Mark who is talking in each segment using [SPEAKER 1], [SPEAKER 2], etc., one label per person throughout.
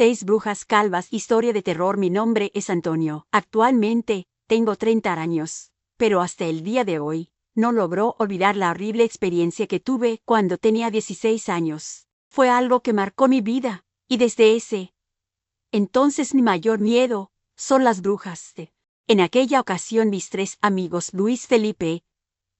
[SPEAKER 1] 6 brujas calvas. Historia de terror. Mi nombre es Antonio. Actualmente tengo 30 años, pero hasta el día de hoy no logró olvidar la horrible experiencia que tuve cuando tenía 16 años. Fue algo que marcó mi vida, y desde ese entonces mi mayor miedo son las brujas. En aquella ocasión mis 3 amigos, Luis, Felipe,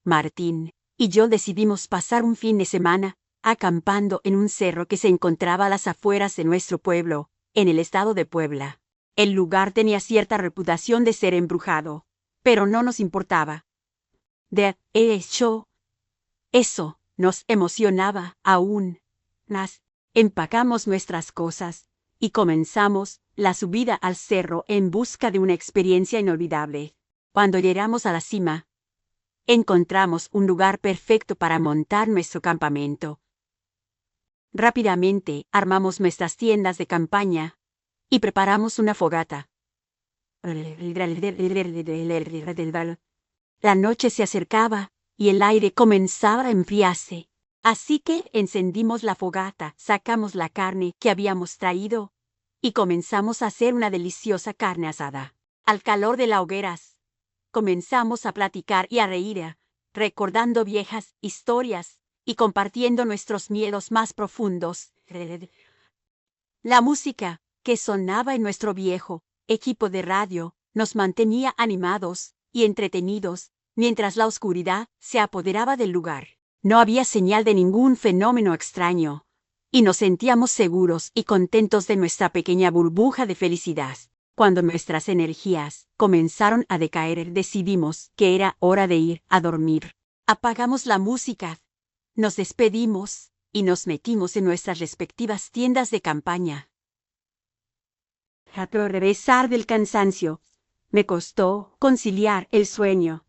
[SPEAKER 1] Martín y yo, decidimos pasar un fin de semana acampando en un cerro que se encontraba a las afueras de nuestro pueblo, en el estado de Puebla. El lugar tenía cierta reputación de ser embrujado, pero no nos importaba. De hecho, eso nos emocionaba aún más. Empacamos nuestras cosas y comenzamos la subida al cerro en busca de una experiencia inolvidable. Cuando llegamos a la cima, encontramos un lugar perfecto para montar nuestro campamento. Rápidamente armamos nuestras tiendas de campaña y preparamos una fogata. La noche se acercaba y el aire comenzaba a enfriarse. Así que encendimos la fogata, sacamos la carne que habíamos traído y comenzamos a hacer una deliciosa carne asada. Al calor de las hogueras, comenzamos a platicar y a reír, recordando viejas historias y compartiendo nuestros miedos más profundos. La música que sonaba en nuestro viejo equipo de radio nos mantenía animados y entretenidos mientras la oscuridad se apoderaba del lugar. No había señal de ningún fenómeno extraño, y nos sentíamos seguros y contentos de nuestra pequeña burbuja de felicidad. Cuando nuestras energías comenzaron a decaer, decidimos que era hora de ir a dormir. Apagamos la música, nos despedimos y nos metimos en nuestras respectivas tiendas de campaña. A pesar del cansancio, me costó conciliar el sueño.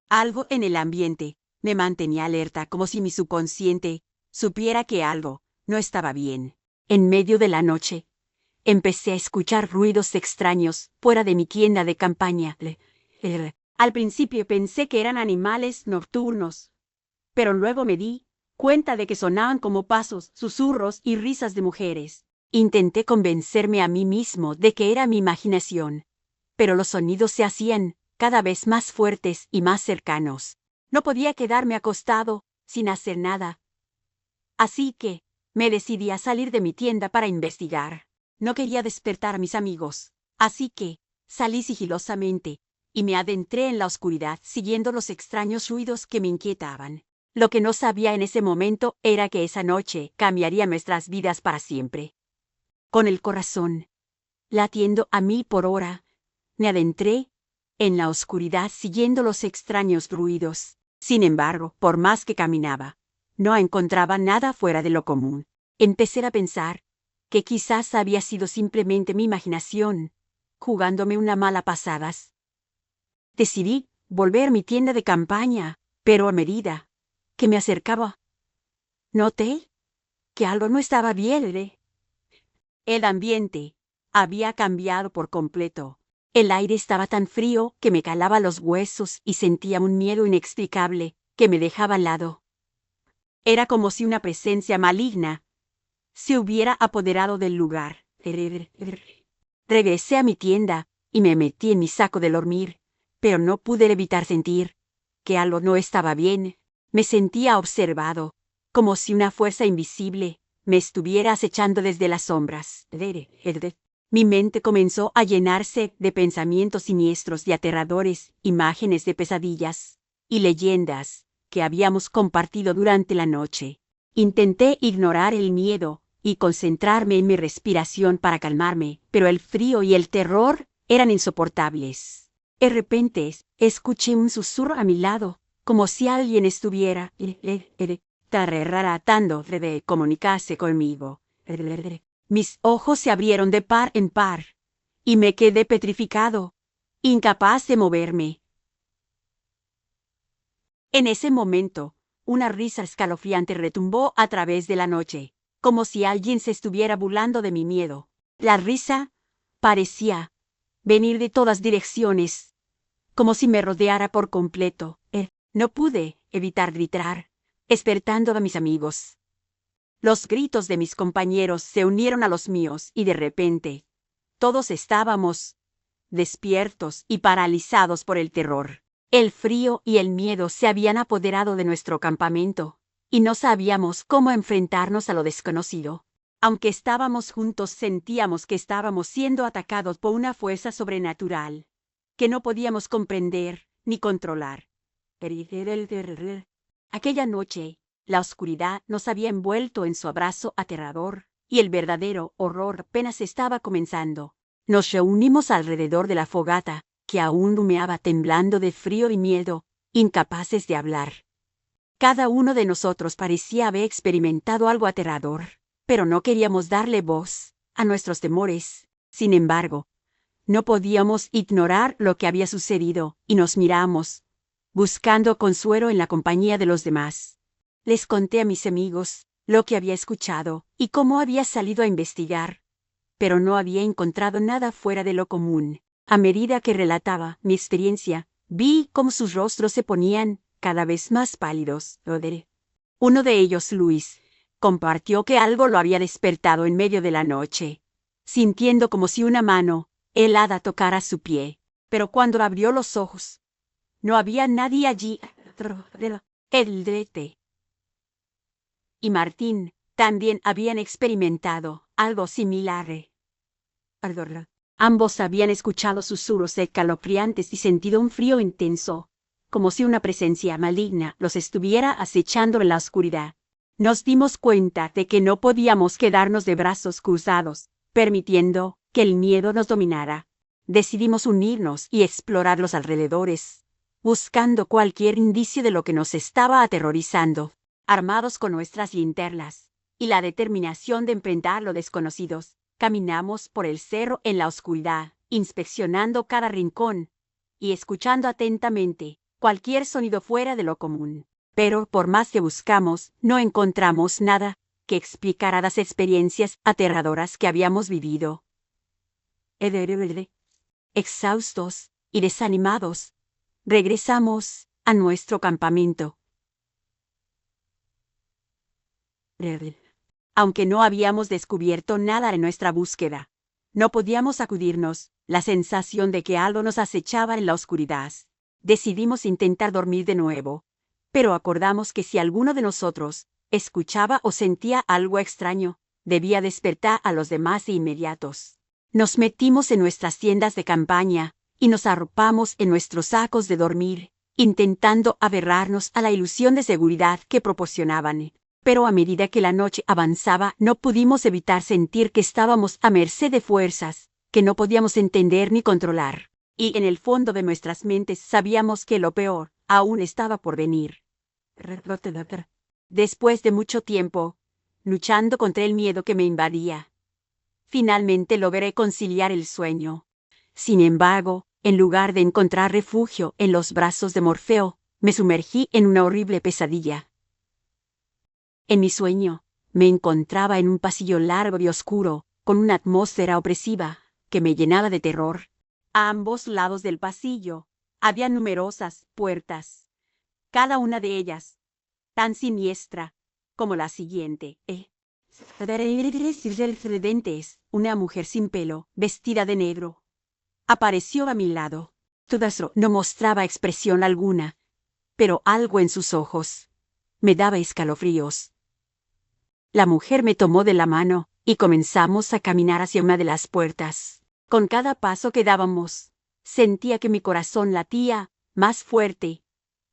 [SPEAKER 1] Algo en el ambiente me mantenía alerta, como si mi subconsciente supiera que algo no estaba bien. En medio de la noche, empecé a escuchar ruidos extraños fuera de mi tienda de campaña. Al principio pensé que eran animales nocturnos, pero luego me di cuenta de que sonaban como pasos, susurros y risas de mujeres. Intenté convencerme a mí mismo de que era mi imaginación, pero los sonidos se hacían cada vez más fuertes y más cercanos. No podía quedarme acostado sin hacer nada, así que me decidí a salir de mi tienda para investigar. No quería despertar a mis amigos, así que salí sigilosamente y me adentré en la oscuridad siguiendo los extraños ruidos que me inquietaban. Lo que no sabía en ese momento era que esa noche cambiaría nuestras vidas para siempre. Con el corazón latiendo a 1000 por hora, me adentré en la oscuridad siguiendo los extraños ruidos. Sin embargo, por más que caminaba, no encontraba nada fuera de lo común. Empecé a pensar que quizás había sido simplemente mi imaginación, jugándome una mala pasada. Decidí volver a mi tienda de campaña, pero a medida que me acercaba, noté que algo no estaba bien. El ambiente había cambiado por completo. El aire estaba tan frío que me calaba los huesos y sentía un miedo inexplicable que me dejaba al lado. Era como si una presencia maligna se hubiera apoderado del lugar. Regresé a mi tienda y me metí en mi saco de dormir, pero no pude evitar sentir que algo no estaba bien. Me sentía observado, como si una fuerza invisible me estuviera acechando desde las sombras. Mi mente comenzó a llenarse de pensamientos siniestros y aterradores, imágenes de pesadillas y leyendas que habíamos compartido durante la noche. Intenté ignorar el miedo y concentrarme en mi respiración para calmarme, pero el frío y el terror eran insoportables. De repente escuché un susurro a mi lado, como si alguien estuviera tratando de comunicarse conmigo. Mis ojos se abrieron de par en par y me quedé petrificado, incapaz de moverme. En ese momento, una risa escalofriante retumbó a través de la noche, como si alguien se estuviera burlando de mi miedo. La risa parecía venir de todas direcciones, como si me rodeara por completo. No pude evitar gritar, despertando a mis amigos. Los gritos de mis compañeros se unieron a los míos y de repente todos estábamos despiertos y paralizados por el terror. El frío y el miedo se habían apoderado de nuestro campamento y no sabíamos cómo enfrentarnos a lo desconocido. Aunque estábamos juntos, sentíamos que estábamos siendo atacados por una fuerza sobrenatural que no podíamos comprender ni controlar. Aquella noche, la oscuridad nos había envuelto en su abrazo aterrador y el verdadero horror apenas estaba comenzando. Nos reunimos alrededor de la fogata, que aún humeaba, temblando de frío y miedo, incapaces de hablar. Cada uno de nosotros parecía haber experimentado algo aterrador, pero no queríamos darle voz a nuestros temores. Sin embargo, no podíamos ignorar lo que había sucedido y nos miramos, buscando consuelo en la compañía de los demás. Les conté a mis amigos lo que había escuchado y cómo había salido a investigar, pero no había encontrado nada fuera de lo común. A medida que relataba mi experiencia, vi cómo sus rostros se ponían cada vez más pálidos. Uno de ellos, Luis, compartió que algo lo había despertado en medio de la noche, sintiendo como si una mano helada tocara su pie. Pero cuando abrió los ojos, no había nadie allí. Eldrete y Martín también habían experimentado algo similar. Ambos habían escuchado susurros escalofriantes y sentido un frío intenso, como si una presencia maligna los estuviera acechando en la oscuridad. Nos dimos cuenta de que no podíamos quedarnos de brazos cruzados, permitiendo que el miedo nos dominara. Decidimos unirnos y explorar los alrededores, buscando cualquier indicio de lo que nos estaba aterrorizando. Armados con nuestras linternas y la determinación de enfrentar lo desconocidos, caminamos por el cerro en la oscuridad, inspeccionando cada rincón y escuchando atentamente cualquier sonido fuera de lo común. Pero por más que buscamos, no encontramos nada que explicara las experiencias aterradoras que habíamos vivido. Exhaustos y desanimados, regresamos a nuestro campamento. Aunque no habíamos descubierto nada en nuestra búsqueda, no podíamos sacudirnos la sensación de que algo nos acechaba en la oscuridad. Decidimos intentar dormir de nuevo, pero acordamos que si alguno de nosotros escuchaba o sentía algo extraño, debía despertar a los demás de inmediatos. Nos metimos en nuestras tiendas de campaña y nos arropamos en nuestros sacos de dormir, intentando aferrarnos a la ilusión de seguridad que proporcionaban. Pero a medida que la noche avanzaba, no pudimos evitar sentir que estábamos a merced de fuerzas que no podíamos entender ni controlar. Y en el fondo de nuestras mentes sabíamos que lo peor aún estaba por venir. Después de mucho tiempo, luchando contra el miedo que me invadía, finalmente logré conciliar el sueño. Sin embargo, en lugar de encontrar refugio en los brazos de Morfeo, me sumergí en una horrible pesadilla. En mi sueño, me encontraba en un pasillo largo y oscuro, con una atmósfera opresiva que me llenaba de terror. A ambos lados del pasillo había numerosas puertas, cada una de ellas tan siniestra como la siguiente. Una mujer sin pelo, vestida de negro, apareció a mi lado. Todo eso no mostraba expresión alguna, pero algo en sus ojos me daba escalofríos. La mujer me tomó de la mano y comenzamos a caminar hacia una de las puertas. Con cada paso que dábamos, sentía que mi corazón latía más fuerte,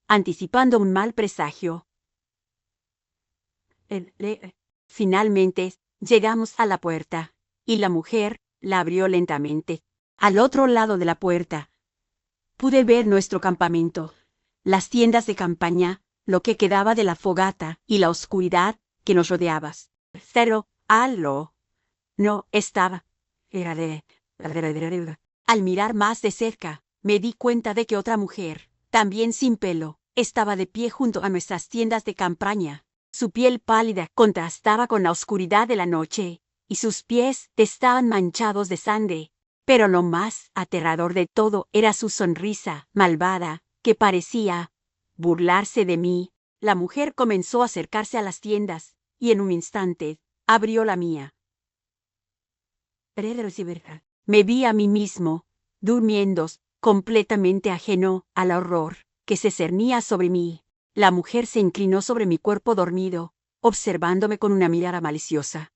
[SPEAKER 1] anticipando un mal presagio. Finalmente, llegamos a la puerta, y la mujer la abrió lentamente. Al otro lado de la puerta, pude ver nuestro campamento, las tiendas de campaña, lo que quedaba de la fogata y la oscuridad que nos rodeaba. Pero algo no estaba. Al mirar más de cerca, me di cuenta de que otra mujer, también sin pelo, estaba de pie junto a nuestras tiendas de campaña. Su piel pálida contrastaba con la oscuridad de la noche, y sus pies estaban manchados de sangre. Pero lo más aterrador de todo era su sonrisa malvada, que parecía burlarse de mí. La mujer comenzó a acercarse a las tiendas, y en un instante abrió la mía. Me vi a mí mismo, durmiendo, completamente ajeno al horror que se cernía sobre mí. La mujer se inclinó sobre mi cuerpo dormido, observándome con una mirada maliciosa.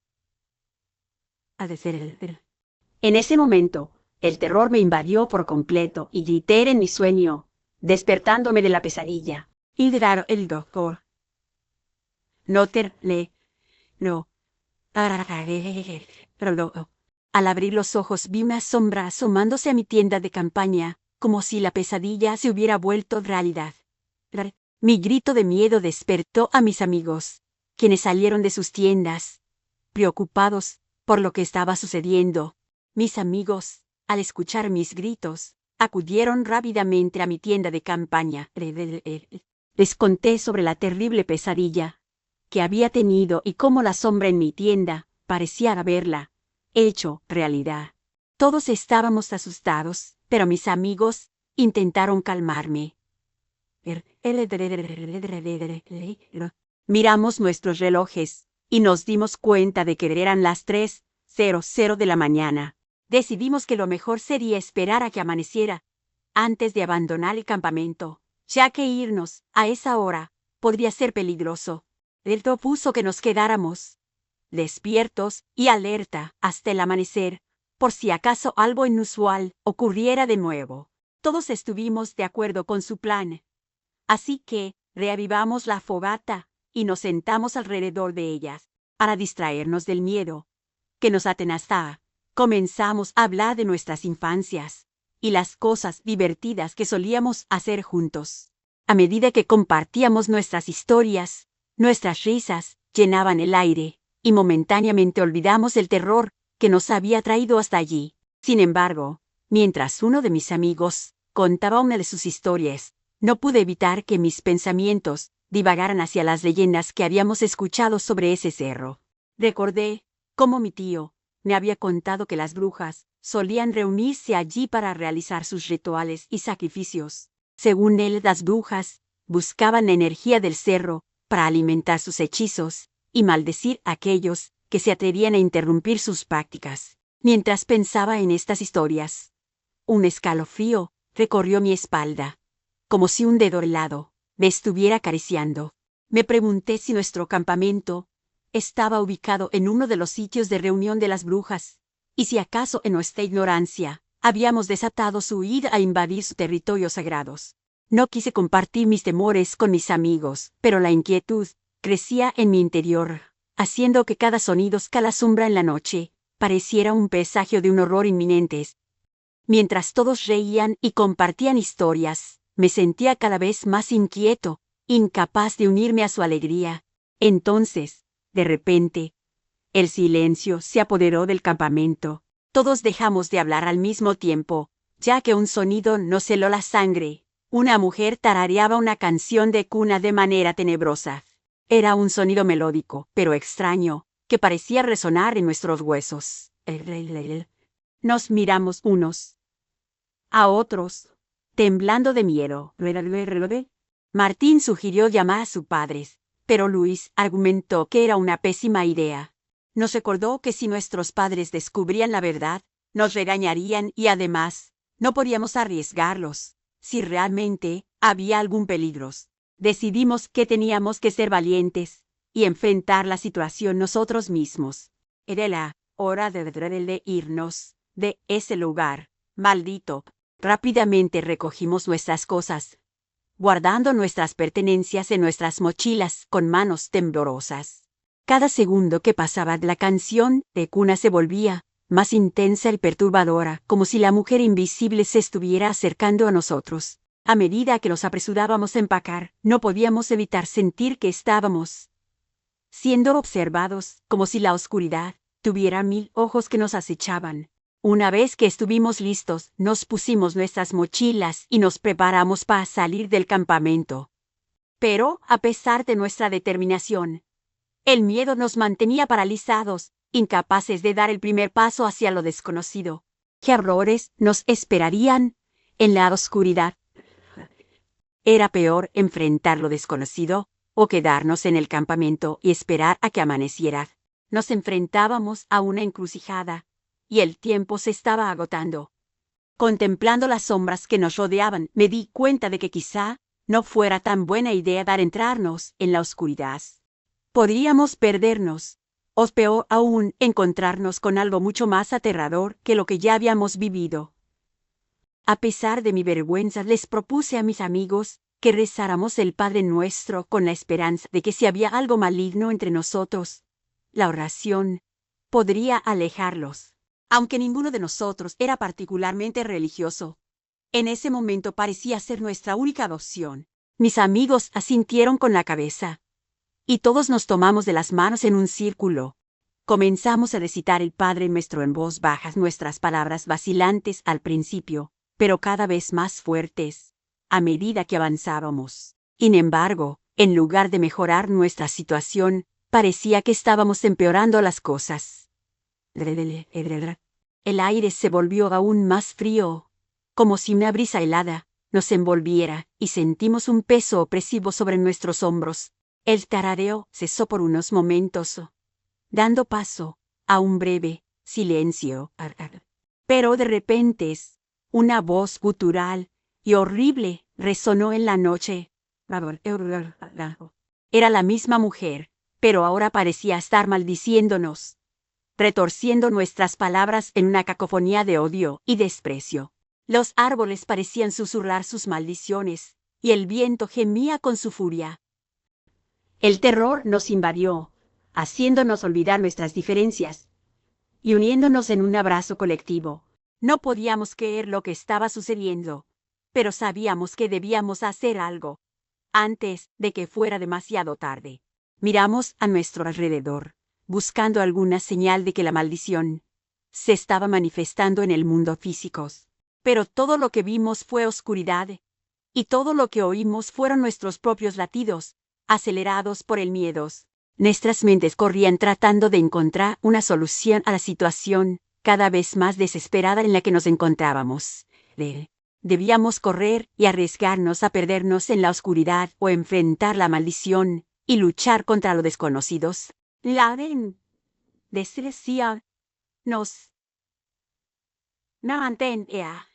[SPEAKER 1] En ese momento, el terror me invadió por completo y grité en mi sueño, despertándome de la pesadilla. El doctor. No. Al abrir los ojos vi una sombra asomándose a mi tienda de campaña, como si la pesadilla se hubiera vuelto realidad. Mi grito de miedo despertó a mis amigos, quienes salieron de sus tiendas, preocupados por lo que estaba sucediendo. Mis amigos, al escuchar mis gritos, acudieron rápidamente a mi tienda de campaña. Les conté sobre la terrible pesadilla que había tenido y cómo la sombra en mi tienda parecía haberla hecho realidad. Todos estábamos asustados, pero mis amigos intentaron calmarme. Miramos nuestros relojes y nos dimos cuenta de que eran las 3:00 de la mañana. Decidimos que lo mejor sería esperar a que amaneciera antes de abandonar el campamento, ya que irnos a esa hora podría ser peligroso. Él propuso que nos quedáramos despiertos y alerta hasta el amanecer, por si acaso algo inusual ocurriera de nuevo. Todos estuvimos de acuerdo con su plan. Así que reavivamos la fogata y nos sentamos alrededor de ellas para distraernos del miedo que nos atenazaba. Comenzamos a hablar de nuestras infancias y las cosas divertidas que solíamos hacer juntos. A medida que compartíamos nuestras historias, nuestras risas llenaban el aire y momentáneamente olvidamos el terror que nos había traído hasta allí. Sin embargo, mientras uno de mis amigos contaba una de sus historias, no pude evitar que mis pensamientos divagaran hacia las leyendas que habíamos escuchado sobre ese cerro. Recordé cómo mi tío me había contado que las brujas solían reunirse allí para realizar sus rituales y sacrificios. Según él, las brujas buscaban la energía del cerro para alimentar sus hechizos y maldecir a aquellos que se atrevían a interrumpir sus prácticas. Mientras pensaba en estas historias, un escalofrío recorrió mi espalda, como si un dedo helado me estuviera acariciando. Me pregunté si nuestro campamento estaba ubicado en uno de los sitios de reunión de las brujas, y si acaso en nuestra ignorancia habíamos desatado su ida a invadir sus territorios sagrados. No quise compartir mis temores con mis amigos, pero la inquietud crecía en mi interior, haciendo que cada sonido cada sombra en la noche pareciera un presagio de un horror inminente. Mientras todos reían y compartían historias, me sentía cada vez más inquieto, incapaz de unirme a su alegría. Entonces, de repente, el silencio se apoderó del campamento. Todos dejamos de hablar al mismo tiempo, ya que un sonido nos heló la sangre. Una mujer tarareaba una canción de cuna de manera tenebrosa. Era un sonido melódico, pero extraño, que parecía resonar en nuestros huesos. Nos miramos unos a otros, temblando de miedo. Martín sugirió llamar a sus padres, pero Luis argumentó que era una pésima idea. Nos recordó que si nuestros padres descubrían la verdad, nos regañarían y además no podíamos arriesgarlos si realmente había algún peligro. Decidimos que teníamos que ser valientes y enfrentar la situación nosotros mismos. Era la hora de irnos de ese lugar maldito. Rápidamente recogimos nuestras cosas, guardando nuestras pertenencias en nuestras mochilas con manos temblorosas. Cada segundo que pasaba la canción de cuna se volvía más intensa y perturbadora, como si la mujer invisible se estuviera acercando a nosotros. A medida que nos apresurábamos a empacar, no podíamos evitar sentir que estábamos siendo observados, como si la oscuridad tuviera 1000 ojos que nos acechaban. Una vez que estuvimos listos, nos pusimos nuestras mochilas y nos preparamos para salir del campamento. Pero, a pesar de nuestra determinación, el miedo nos mantenía paralizados, incapaces de dar el primer paso hacia lo desconocido. ¿Qué horrores nos esperarían en la oscuridad? ¿Era peor enfrentar lo desconocido o quedarnos en el campamento y esperar a que amaneciera. Nos enfrentábamos a una encrucijada, y el tiempo se estaba agotando. Contemplando las sombras que nos rodeaban, me di cuenta de que quizá no fuera tan buena idea adentrarnos en la oscuridad. Podríamos perdernos, o peor aún, encontrarnos con algo mucho más aterrador que lo que ya habíamos vivido. A pesar de mi vergüenza, les propuse a mis amigos que rezáramos el Padre Nuestro con la esperanza de que si había algo maligno entre nosotros, la oración podría alejarlos. Aunque ninguno de nosotros era particularmente religioso, en ese momento parecía ser nuestra única opción. Mis amigos asintieron con la cabeza, y todos nos tomamos de las manos en un círculo. Comenzamos a recitar el Padre Nuestro en voz baja, nuestras palabras vacilantes al principio, pero cada vez más fuertes, a medida que avanzábamos. Sin embargo, en lugar de mejorar nuestra situación, parecía que estábamos empeorando las cosas. El aire se volvió aún más frío, como si una brisa helada nos envolviera, y sentimos un peso opresivo sobre nuestros hombros. El tarareo cesó por unos momentos, dando paso a un breve silencio. Pero de repente, una voz gutural y horrible resonó en la noche. Era la misma mujer, pero ahora parecía estar maldiciéndonos, retorciendo nuestras palabras en una cacofonía de odio y desprecio. Los árboles parecían susurrar sus maldiciones, y el viento gemía con su furia. El terror nos invadió, haciéndonos olvidar nuestras diferencias y uniéndonos en un abrazo colectivo. No podíamos creer lo que estaba sucediendo, pero sabíamos que debíamos hacer algo antes de que fuera demasiado tarde. Miramos a nuestro alrededor, buscando alguna señal de que la maldición se estaba manifestando en el mundo físico. Pero todo lo que vimos fue oscuridad, y todo lo que oímos fueron nuestros propios latidos, acelerados por el miedo. Nuestras mentes corrían tratando de encontrar una solución a la situación cada vez más desesperada en la que nos encontrábamos. Debíamos correr y arriesgarnos a perdernos en la oscuridad o enfrentar la maldición y luchar contra los desconocidos. La desgracia nos mantenía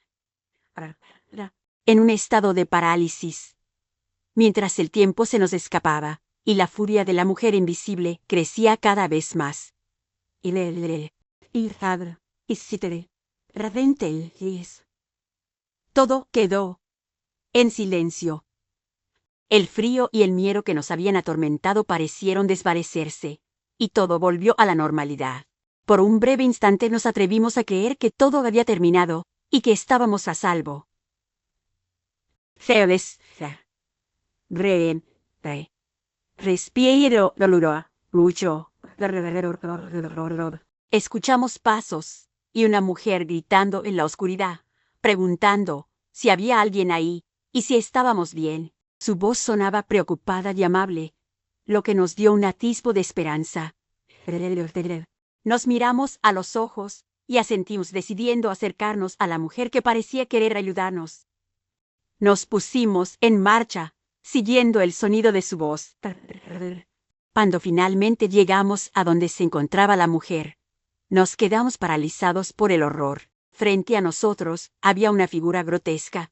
[SPEAKER 1] en un estado de parálisis, mientras el tiempo se nos escapaba y la furia de la mujer invisible crecía cada vez más. Todo quedó en silencio. El frío y el miedo que nos habían atormentado parecieron desvanecerse, y todo volvió a la normalidad. Por un breve instante nos atrevimos a creer que todo había terminado y que estábamos a salvo. Respiro mucho. Escuchamos pasos y una mujer gritando en la oscuridad, preguntando si había alguien ahí y si estábamos bien. Su voz sonaba preocupada y amable, lo que nos dio un atisbo de esperanza. Nos miramos a los ojos y asentimos, decidiendo acercarnos a la mujer que parecía querer ayudarnos. Nos pusimos en marcha, siguiendo el sonido de su voz. Cuando finalmente llegamos a donde se encontraba la mujer, nos quedamos paralizados por el horror. Frente a nosotros había una figura grotesca,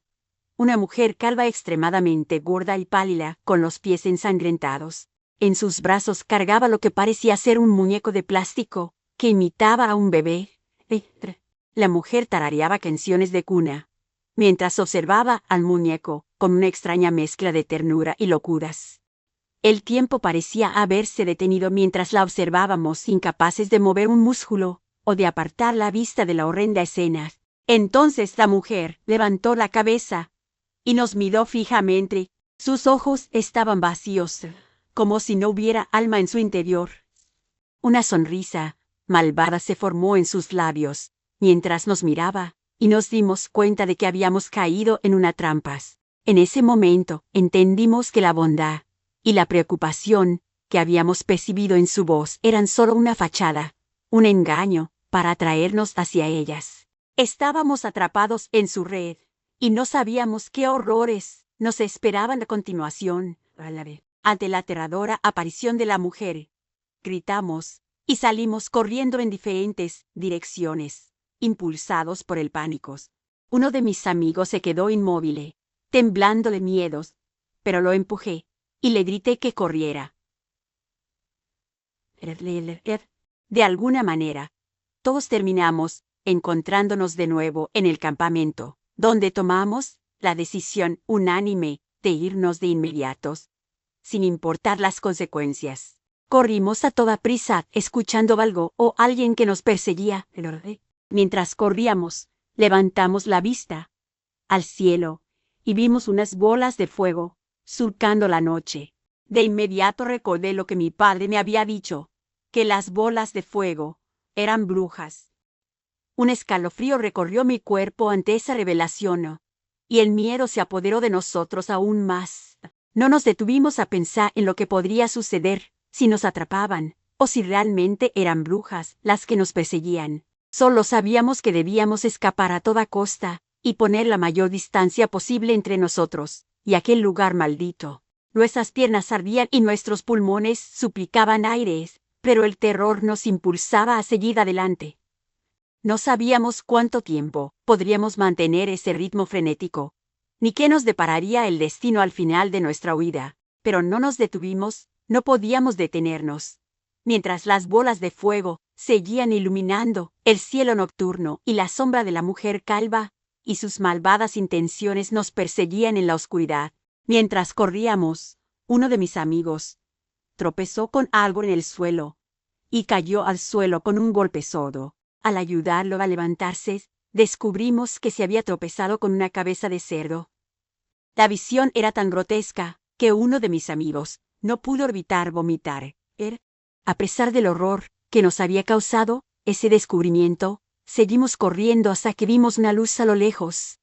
[SPEAKER 1] una mujer calva extremadamente gorda y pálida, con los pies ensangrentados. En sus brazos cargaba lo que parecía ser un muñeco de plástico que imitaba a un bebé. La mujer tarareaba canciones de cuna, mientras observaba al muñeco con una extraña mezcla de ternura y locuras. El tiempo parecía haberse detenido mientras la observábamos, incapaces de mover un músculo o de apartar la vista de la horrenda escena. Entonces la mujer levantó la cabeza y nos miró fijamente. Sus ojos estaban vacíos, como si no hubiera alma en su interior. Una sonrisa malvada se formó en sus labios mientras nos miraba, y nos dimos cuenta de que habíamos caído en una trampa. En ese momento entendimos que la bondad y la preocupación que habíamos percibido en su voz eran solo una fachada, un engaño para atraernos hacia ellas. Estábamos atrapados en su red y no sabíamos qué horrores nos esperaban a continuación. Ante la aterradora aparición de la mujer, gritamos y salimos corriendo en diferentes direcciones, impulsados por el pánico. Uno de mis amigos se quedó inmóvil, temblando de miedos, pero lo empujé y le grité que corriera. De alguna manera, todos terminamos encontrándonos de nuevo en el campamento, donde tomamos la decisión unánime de irnos de inmediatos, sin importar las consecuencias. Corrimos a toda prisa, escuchando algo o alguien que nos perseguía. Mientras corríamos, levantamos la vista al cielo y vimos unas bolas de fuego surcando la noche. De inmediato recordé lo que mi padre me había dicho, que las bolas de fuego eran brujas. Un escalofrío recorrió mi cuerpo ante esa revelación, y el miedo se apoderó de nosotros aún más. No nos detuvimos a pensar en lo que podría suceder si nos atrapaban, o si realmente eran brujas las que nos perseguían. Solo sabíamos que debíamos escapar a toda costa y poner la mayor distancia posible entre nosotros y aquel lugar maldito. Nuestras piernas ardían y nuestros pulmones suplicaban aires, pero el terror nos impulsaba a seguir adelante. No sabíamos cuánto tiempo podríamos mantener ese ritmo frenético, ni qué nos depararía el destino al final de nuestra huida, pero no nos detuvimos, no podíamos detenernos. Mientras las bolas de fuego seguían iluminando el cielo nocturno y la sombra de la mujer calva y sus malvadas intenciones nos perseguían en la oscuridad. Mientras corríamos, uno de mis amigos tropezó con algo en el suelo y cayó al suelo con un golpe sordo. Al ayudarlo a levantarse, descubrimos que se había tropezado con una cabeza de cerdo. La visión era tan grotesca que uno de mis amigos no pudo evitar vomitar. A pesar del horror que nos había causado ese descubrimiento, seguimos corriendo hasta que vimos una luz a lo lejos,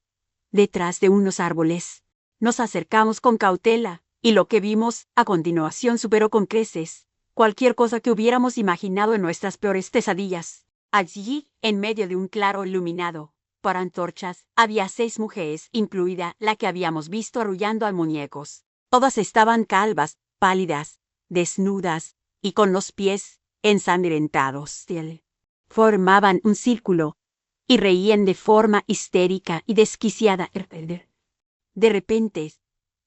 [SPEAKER 1] detrás de unos árboles. Nos acercamos con cautela, y lo que vimos a continuación superó con creces cualquier cosa que hubiéramos imaginado en nuestras peores pesadillas. Allí, en medio de un claro iluminado por antorchas, había 6 mujeres, incluida la que habíamos visto arrullando a muñecos. Todas estaban calvas, pálidas, desnudas y con los pies ensangrentados. Formaban un círculo y reían de forma histérica y desquiciada. De repente,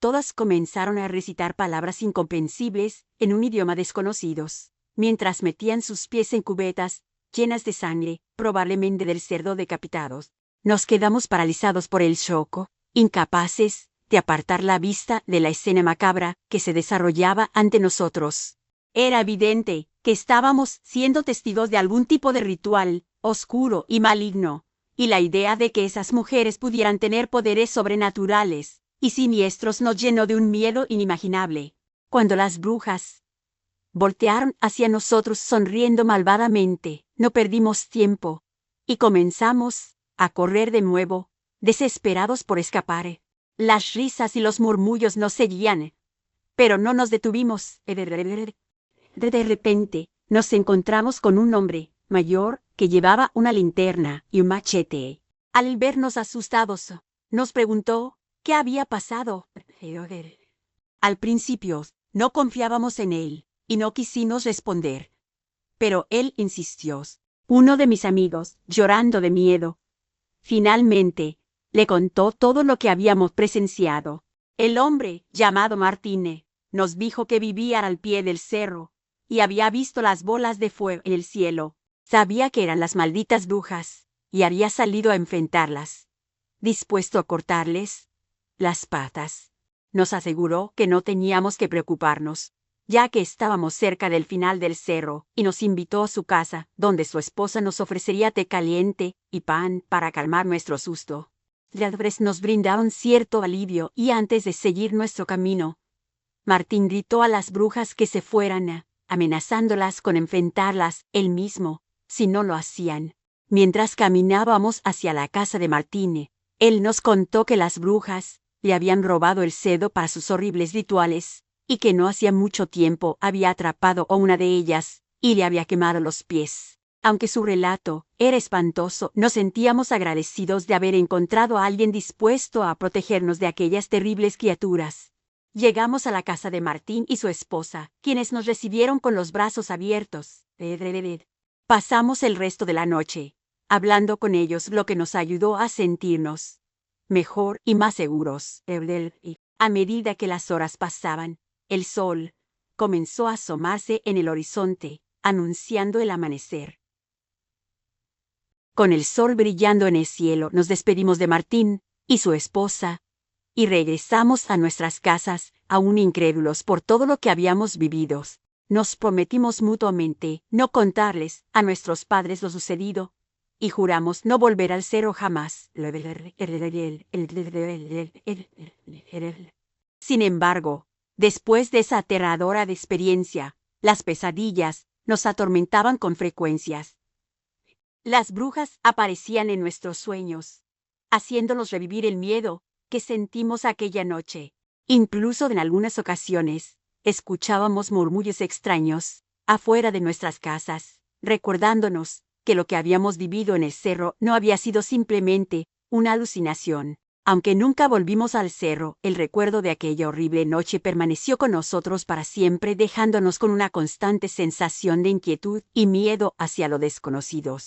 [SPEAKER 1] todas comenzaron a recitar palabras incomprensibles en un idioma desconocido, mientras metían sus pies en cubetas llenas de sangre, probablemente del cerdo decapitado. Nos quedamos paralizados por el shock, incapaces de apartar la vista de la escena macabra que se desarrollaba ante nosotros. Era evidente que estábamos siendo testigos de algún tipo de ritual oscuro y maligno, y la idea de que esas mujeres pudieran tener poderes sobrenaturales y siniestros nos llenó de un miedo inimaginable. Cuando las brujas voltearon hacia nosotros sonriendo malvadamente, no perdimos tiempo y comenzamos a correr de nuevo, desesperados por escapar. Las risas y los murmullos nos seguían, pero no nos detuvimos. De repente, nos encontramos con un hombre mayor que llevaba una linterna y un machete. Al vernos asustados, nos preguntó qué había pasado. Al principio, no confiábamos en él y no quisimos responder, pero él insistió. Uno de mis amigos, llorando de miedo, finalmente le contó todo lo que habíamos presenciado. El hombre, llamado Martine, nos dijo que vivía al pie del cerro y había visto las bolas de fuego en el cielo. Sabía que eran las malditas brujas y había salido a enfrentarlas, dispuesto a cortarles las patas. Nos aseguró que no teníamos que preocuparnos, ya que estábamos cerca del final del cerro, y nos invitó a su casa, donde su esposa nos ofrecería té caliente y pan para calmar nuestro susto. Las mujeres nos brindaron cierto alivio y antes de seguir nuestro camino, Martín gritó a las brujas que se fueran, amenazándolas con enfrentarlas él mismo si no lo hacían. Mientras caminábamos hacia la casa de Martín, él nos contó que las brujas le habían robado el cerdo para sus horribles rituales y que no hacía mucho tiempo había atrapado a una de ellas y le había quemado los pies. Aunque su relato era espantoso, nos sentíamos agradecidos de haber encontrado a alguien dispuesto a protegernos de aquellas terribles criaturas. Llegamos a la casa de Martín y su esposa, quienes nos recibieron con los brazos abiertos. Pasamos el resto de la noche hablando con ellos, lo que nos ayudó a sentirnos mejor y más seguros. A medida que las horas pasaban, el sol comenzó a asomarse en el horizonte, anunciando el amanecer. Con el sol brillando en el cielo, nos despedimos de Martín y su esposa y regresamos a nuestras casas, aún incrédulos por todo lo que habíamos vivido. Nos prometimos mutuamente no contarles a nuestros padres lo sucedido y juramos no volver al cerro jamás. Sin embargo, después de esa aterradora experiencia, las pesadillas nos atormentaban con frecuencias. Las brujas aparecían en nuestros sueños, haciéndonos revivir el miedo que sentimos aquella noche. Incluso en algunas ocasiones, escuchábamos murmullos extraños afuera de nuestras casas, recordándonos que lo que habíamos vivido en el cerro no había sido simplemente una alucinación. Aunque nunca volvimos al cerro, el recuerdo de aquella horrible noche permaneció con nosotros para siempre, dejándonos con una constante sensación de inquietud y miedo hacia lo desconocido.